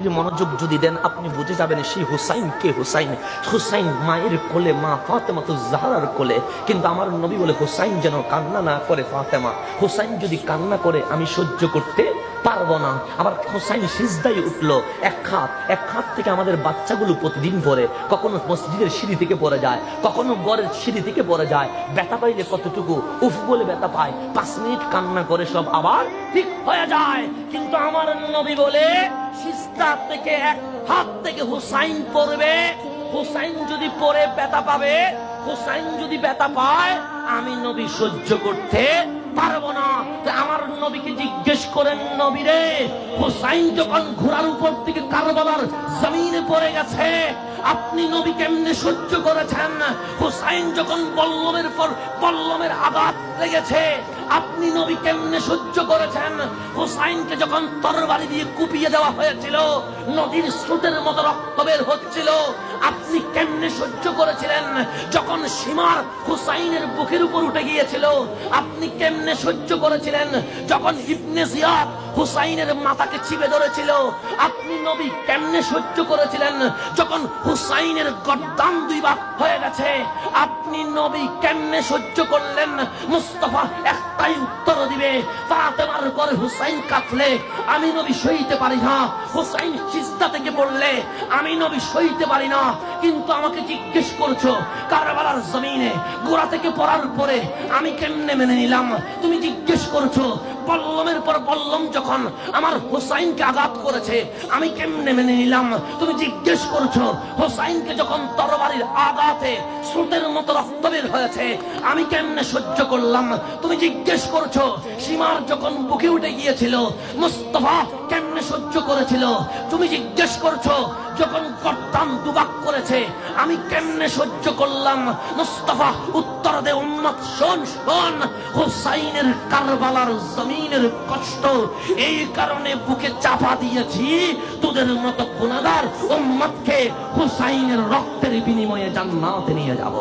মনোযোগ যদি দেন আপনি বুঝে যাবেন সেই হুসাইন কে। হুসাইন, হুসাইন মায়ের কোলে, মা ফাতেমা তো জাহরার কোলে। কিন্তু আমার নবী বলে হুসাইন যেন কান্না না করে। ফাতেমা, হুসাইন যদি কান্না করে আমি সহ্য করতে পারবো না। আবার হুসাইন সিজদায় উঠলো, এক হাত থেকে আমাদের বাচ্চাগুলো প্রতিদিন পড়ে, কখনো মসজিদের সিঁড়ি থেকে পড়ে যায়, কখনো গড়ের সিঁড়ি থেকে পড়ে যায়। ব্যথা পাইলে কতটুকু উফ বলে ব্যথা পায়, 5 মিনিট কান্না করে সব আবার ঠিক হয়ে যায়। কিন্তু আমার নবী বলে সিজদা থেকে এক হাত থেকে হুসাইন পড়বে, হুসাইন যদি পড়ে ব্যথা পাবে, হুসাইন যদি ব্যথা পায় আমি নবী সহ্য করতে পারবো না। আমার নবীকে জিজ্ঞেস করেন, নবী রে, হুসাইন যখন ঘোড়ার উপর থেকে কারবালার জমিনে পড়ে গেছে আপনি নবী কেমনে সহ্য করেছেন? হুসাইন যখন বল্লমের পর বল্লমের আঘাত লেগেছে আপনি নবী কেমনে সহ্য করেছেন? হুসাইনকে যখন তরবারি দিয়ে কুপিয়ে দেওয়া হয়েছিল, নদীর স্রোতের মতো রক্ত বের হচ্ছিল, আপনি কেমনে সহ্য করেছিলেন? যখন সীমার হুসাইনের বুকের উপর উঠে গিয়েছিল আপনি কেমনে সহ্য করেছিলেন? যখন ইবনে জিয়াদ হুসাইনের মাথাকে চিপে ধরেছিল আপনি নবী কেমনে সহ্য করেছিলেন? যখন হুসাইনের গর্দান 2 ভাগ হয়ে গেছে আপনি নবী কেমনে সহ্য করলেন? মুস্তাফা একটাই উত্তর দিবে, ফাতেমার ঘরে হুসাইন কাঁদলে আমি নবী সইতে পারি না, হুসাইন সিজদা থেকে পড়লে আমি নবী সইতে পারি না। কিন্তু আমাকে জিজ্ঞেস করছো কারবালার জমিনে গোড়া থেকে পড়ার পরে আমি কেমনে মেনে নিলাম? তুমি জিজ্ঞেস করছো বল্লমের পর বল্লম যখন আমার হুসাইনকে আঘাত করেছে আমি কেমনে মেনে নিলাম? তুমি জিজ্ঞেস করছো হুসাইনকে যখন তরবারির আঘাতে স্রোতের মতো রক্ত বের হয়েছে আমি কেমনে সহ্য করলাম? তুমি জিজ্ঞেস করছো সীমার যখন বুকে উঠে গিয়েছিল মুস্তাফা কেমনে সহ্য করেছিল? তুমি জিজ্ঞেস করছো যখন গর্দান 2 ভাগ করেছে আমি কেমনে সহ্য করলাম? মুস্তাফা উত্তর দে উম্মত, শোন শোন, হুসাইনের কারবালার জমিনের কষ্ট এই কারণে বুকে চাপা দিয়েছি তোদের মতো গুনাহগার উম্মতকে হুসাইনের রক্তের বিনিময়ে জান্নাতে নিয়ে যাব।